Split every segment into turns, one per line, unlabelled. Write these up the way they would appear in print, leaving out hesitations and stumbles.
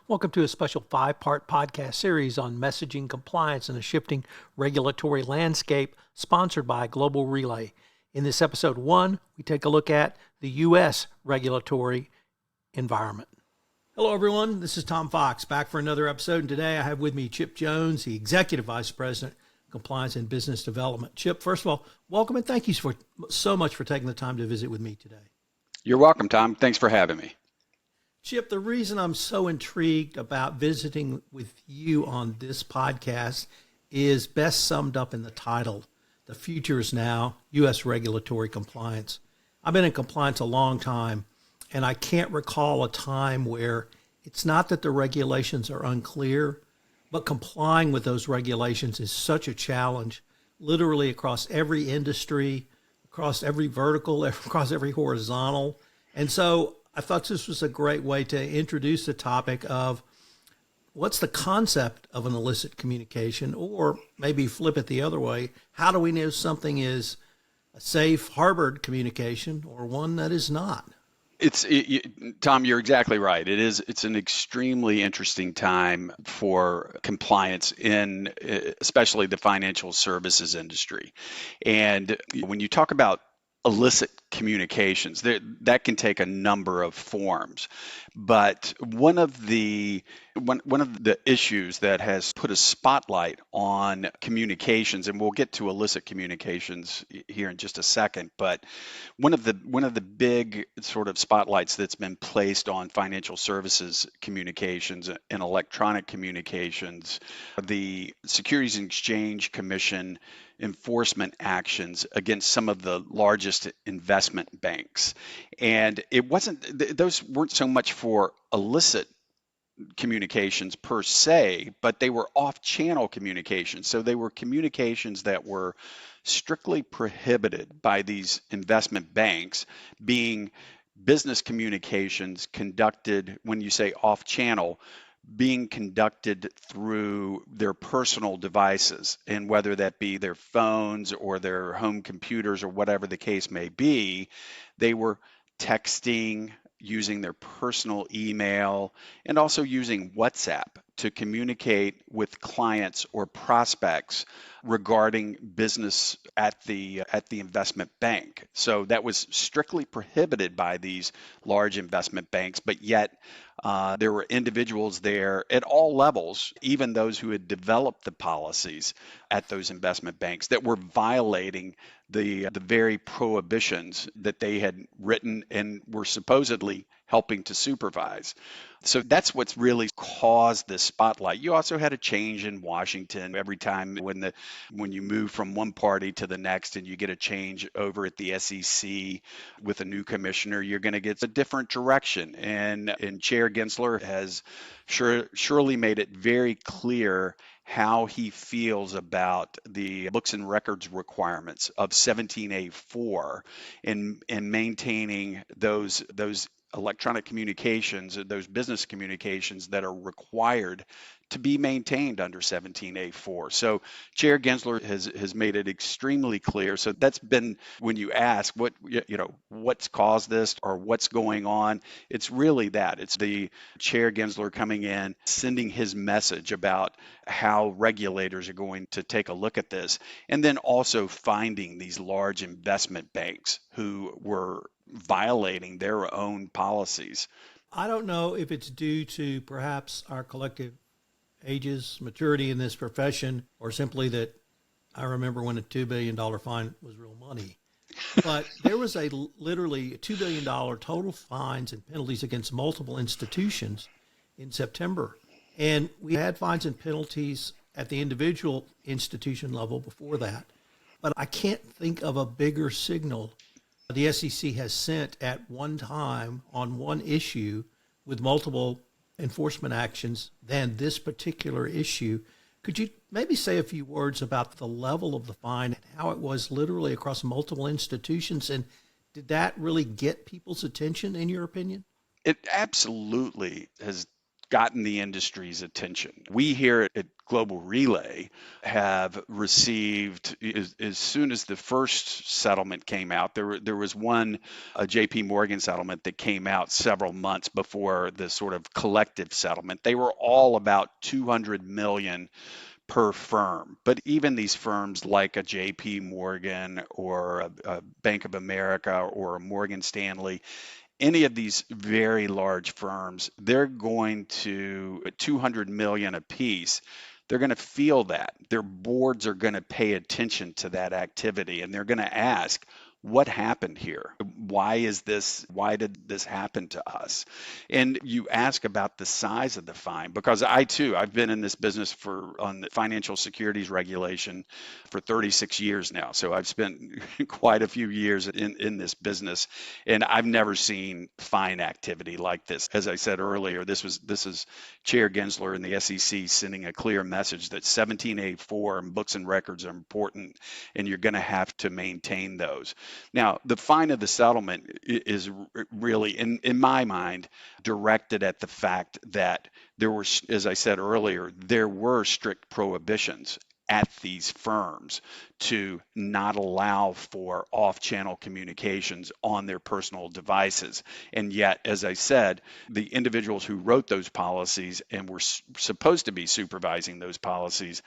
Welcome to a special 5-part podcast series on messaging compliance in a shifting regulatory landscape, sponsored by Global Relay. In this episode 1, we take a look at the U.S. regulatory environment. Hello, everyone. This is Tom Fox, back for another episode. And today I have with me Chip Jones, the Executive Vice President, Compliance and Business Development. Chip, first of all, welcome and thank you so much for taking the time to visit with me today.
You're welcome, Tom. Thanks for having me.
Chip, the reason I'm so intrigued about visiting with you on this podcast is best summed up in the title, The Future is Now, U.S. Regulatory Compliance. I've been in compliance a long time, and I can't recall a time where it's not that the regulations are unclear, but complying with those regulations is such a challenge, literally across every industry, across every vertical, across every horizontal. And so I thought this was a great way to introduce the topic of what's the concept of an illicit communication, or maybe flip it the other way. How do we know something is a safe harbored communication or one that is not?
Tom, you're exactly right. It's an extremely interesting time for compliance in especially the financial services industry. And when you talk about illicit communications, that can take a number of forms. But one of the issues that has put a spotlight on communications, and we'll get to illicit communications here in just a second, but one of the big sort of spotlights that's been placed on financial services communications and electronic communications, the Securities and Exchange Commission enforcement actions against some of the largest investment banks. And those weren't so much for illicit communications per se, but they were off-channel communications. So they were communications that were strictly prohibited by these investment banks, being business communications conducted, when you say off-channel, being conducted through their personal devices, and whether that be their phones or their home computers or whatever the case may be, they were texting, using their personal email, and also using WhatsApp to communicate with clients or prospects regarding business at the investment bank. So that was strictly prohibited by these large investment banks, but yet there were individuals there at all levels, even those who had developed the policies at those investment banks, that were violating the very prohibitions that they had written and were supposedly helping to supervise. So that's what's really caused this spotlight. You also had a change in Washington every time when you move from one party to the next and you get a change over at the SEC with a new commissioner, you're going to get a different direction. And Chair Gensler has surely made it very clear how he feels about the books and records requirements of 17A4 and maintaining those electronic communications, those business communications that are required to be maintained under 17A4. So Chair Gensler has made it extremely clear. So that's been, when you ask what's caused this or what's going on, it's really that. It's the Chair Gensler coming in, sending his message about how regulators are going to take a look at this, and then also finding these large investment banks who were violating their own policies.
I don't know if it's due to perhaps our collective ages, maturity in this profession, or simply that I remember when a $2 billion fine was real money. But there was literally a $2 billion total fines and penalties against multiple institutions in September. And we had fines and penalties at the individual institution level before that. But I can't think of a bigger signal the SEC has sent at one time on one issue with multiple enforcement actions than this particular issue. Could you maybe say a few words about the level of the fine and how it was literally across multiple institutions? And did that really get people's attention, in your opinion?
It absolutely has gotten the industry's attention. We here at Global Relay have received, as soon as the first settlement came out, there was one, a JP Morgan settlement that came out several months before the sort of collective settlement. They were all about 200 million per firm. But even these firms like a JP Morgan or a Bank of America or a Morgan Stanley, any of these very large firms, they're going to 200 million a piece. They're going to feel that. Their boards are going to pay attention to that activity, and they're going to ask, what happened here? Why did this happen to us? And you ask about the size of the fine, because I've been in this business on the financial securities regulation for 36 years now. So I've spent quite a few years in this business, and I've never seen fine activity like this. As I said earlier, this is Chair Gensler and the SEC sending a clear message that 1784 and books and records are important, and you're going to have to maintain those. Now, the fine of the settlement is really, in my mind, directed at the fact that there were, as I said earlier, there were strict prohibitions at these firms to not allow for off-channel communications on their personal devices. And yet, as I said, the individuals who wrote those policies and were supposed to be supervising those policies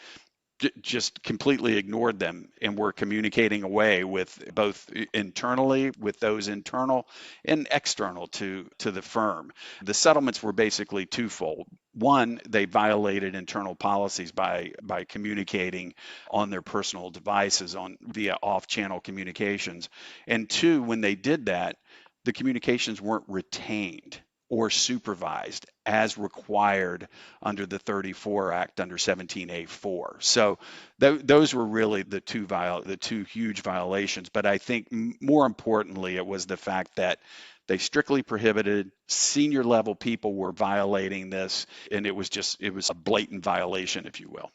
just completely ignored them and were communicating away with both internally with those internal and external to the firm. The settlements were basically twofold. One, they violated internal policies by communicating on their personal devices via off-channel communications. And two, when they did that, the communications weren't retained or supervised as required under the 34 Act under 17A4. So those were really the two huge violations. But I think more importantly, it was the fact that they strictly prohibited senior level people were violating this, and it was a blatant violation, if you will.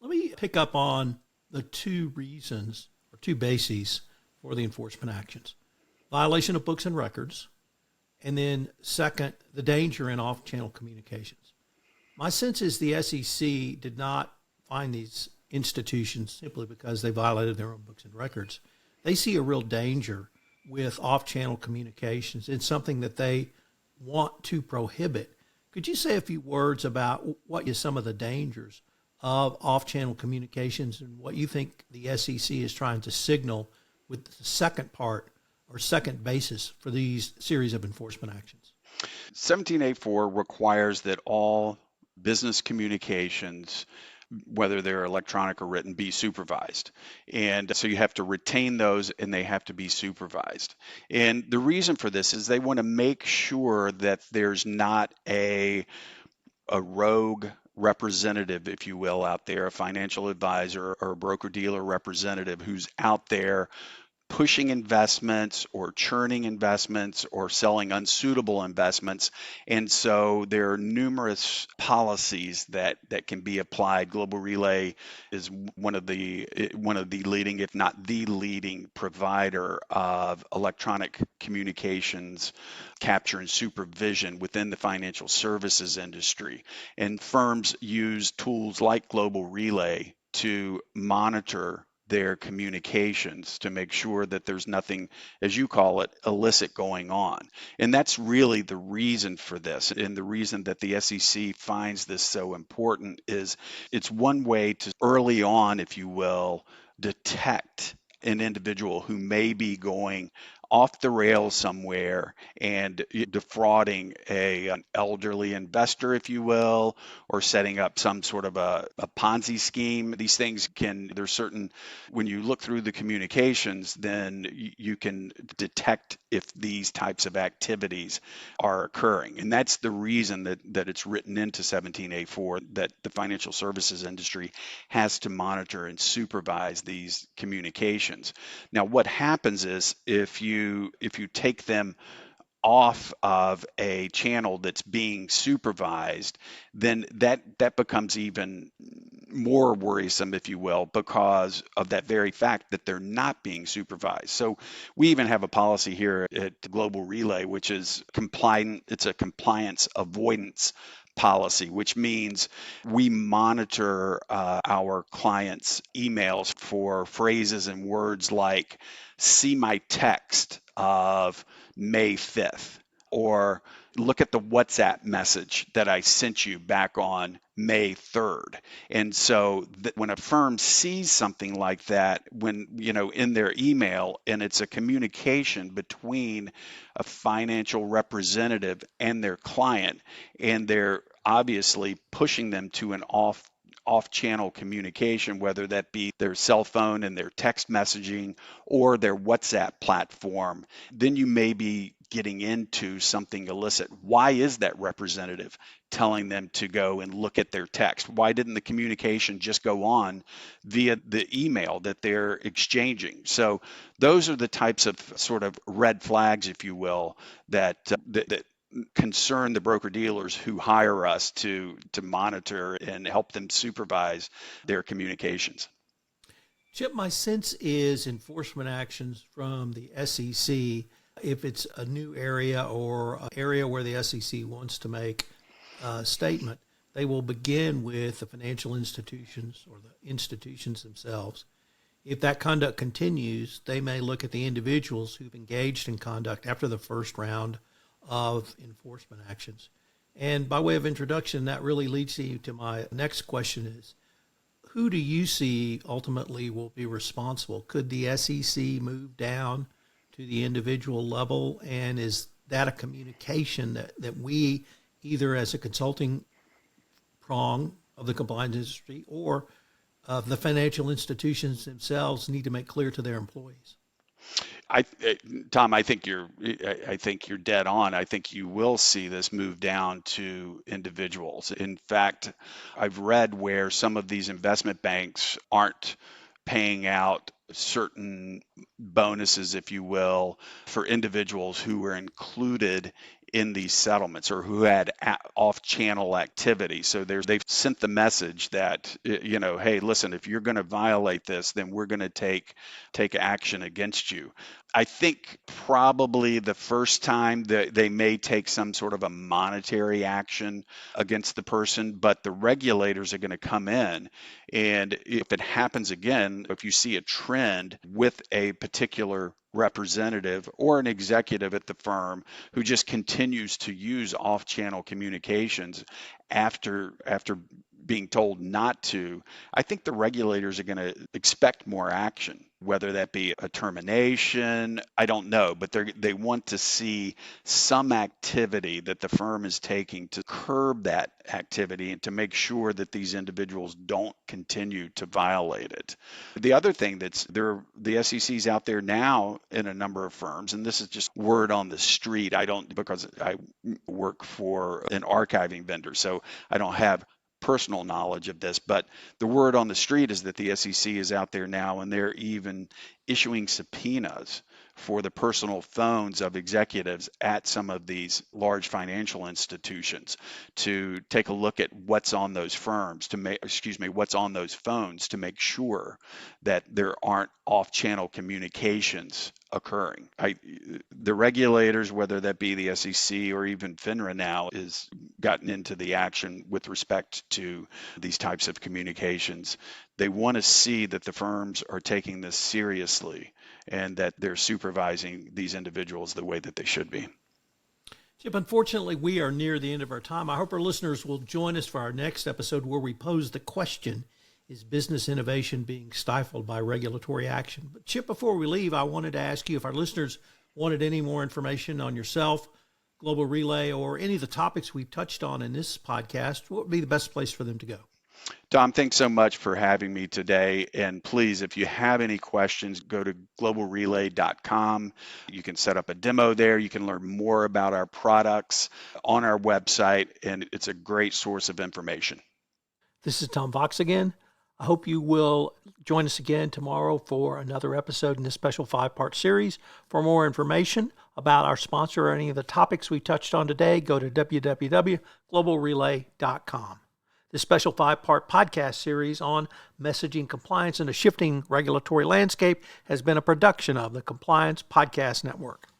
Let me pick up on the two reasons or two bases for the enforcement actions: violation of books and records, and then second, the danger in off-channel communications. My sense is the SEC did not find these institutions simply because they violated their own books and records. They see a real danger with off-channel communications. It's something that they want to prohibit. Could you say a few words about what is some of the dangers of off-channel communications and what you think the SEC is trying to signal with the second part or second basis for these series of enforcement actions?
1784 requires that all business communications, whether they're electronic or written, be supervised. And so you have to retain those and they have to be supervised. And the reason for this is they want to make sure that there's not a rogue representative, if you will, out there, a financial advisor or a broker-dealer representative who's out there pushing investments or churning investments or selling unsuitable investments. And so there are numerous policies that can be applied. Global Relay is one of the leading, if not the leading provider of electronic communications capture and supervision within the financial services industry. And firms use tools like Global Relay to monitor their communications to make sure that there's nothing, as you call it, illicit going on. And that's really the reason for this. And the reason that the SEC finds this so important is it's one way to early on, if you will, detect an individual who may be going off the rails somewhere and defrauding an elderly investor, if you will, or setting up some sort of a Ponzi scheme. These things there's certain, when you look through the communications, then you can detect if these types of activities are occurring. And that's the reason that it's written into 17A4 that the financial services industry has to monitor and supervise these communications. Now, what happens is if you take them off of a channel that's being supervised, then that becomes even more worrisome, if you will, because of that very fact that they're not being supervised. So we even have a policy here at Global Relay, which is compliant. It's a compliance avoidance policy, which means we monitor our clients' emails for phrases and words like "see my text of May 5th," or "look at the WhatsApp message that I sent you back on May 3rd." And so when a firm sees something like that, when, in their email, and it's a communication between a financial representative and their client, and they're obviously pushing them to an off-channel communication, whether that be their cell phone and their text messaging or their WhatsApp platform, then you may be getting into something illicit. Why is that representative telling them to go and look at their text? Why didn't the communication just go on via the email that they're exchanging? So those are the types of sort of red flags, if you will, that concern the broker dealers who hire us to monitor and help them supervise their communications.
Chip, my sense is enforcement actions from the SEC, if it's a new area or an area where the SEC wants to make a statement, they will begin with the financial institutions or the institutions themselves. If that conduct continues, they may look at the individuals who've engaged in conduct after the first round of enforcement actions. And by way of introduction, that really leads you to my next question is, who do you see ultimately will be responsible? Could the SEC move down to the individual level? And is that a communication that we, either as a consulting prong of the compliance industry or the financial institutions themselves, need to make clear to their employees?
Tom, I think you're dead on. I think you will see this move down to individuals. In fact, I've read where some of these investment banks aren't paying out certain bonuses, if you will, for individuals who were included in these settlements or who had off-channel activity. So they've sent the message that, hey, listen, if you're going to violate this, then we're going to take action against you. I think probably the first time that they may take some sort of a monetary action against the person, but the regulators are going to come in. And if it happens again, if you see a trend with a particular representative or an executive at the firm who just continues to use off-channel communications after being told not to, I think the regulators are going to expect more action, whether that be a termination, I don't know, but they want to see some activity that the firm is taking to curb that activity and to make sure that these individuals don't continue to violate it. The other thing the SEC's out there now in a number of firms, and this is just word on the street. Because I work for an archiving vendor, so I don't have personal knowledge of this, but the word on the street is that the SEC is out there now and they're even issuing subpoenas for the personal phones of executives at some of these large financial institutions to take a look at what's on those phones to make sure that there aren't off-channel communications occurring. The regulators, whether that be the SEC or even FINRA now, is gotten into the action with respect to these types of communications. They want to see that the firms are taking this seriously and that they're supervising these individuals the way that they should be.
Chip, unfortunately, we are near the end of our time. I hope our listeners will join us for our next episode where we pose the question, is business innovation being stifled by regulatory action? But Chip, before we leave, I wanted to ask you if our listeners wanted any more information on yourself, Global Relay, or any of the topics we've touched on in this podcast, what would be the best place for them to go?
Tom, thanks so much for having me today. And please, if you have any questions, go to globalrelay.com. You can set up a demo there. You can learn more about our products on our website, and it's a great source of information.
This is Tom Vox again. I hope you will join us again tomorrow for another episode in this special 5-part series. For more information about our sponsor or any of the topics we touched on today, go to www.globalrelay.com. This special 5-part podcast series on messaging compliance in a shifting regulatory landscape has been a production of the Compliance Podcast Network.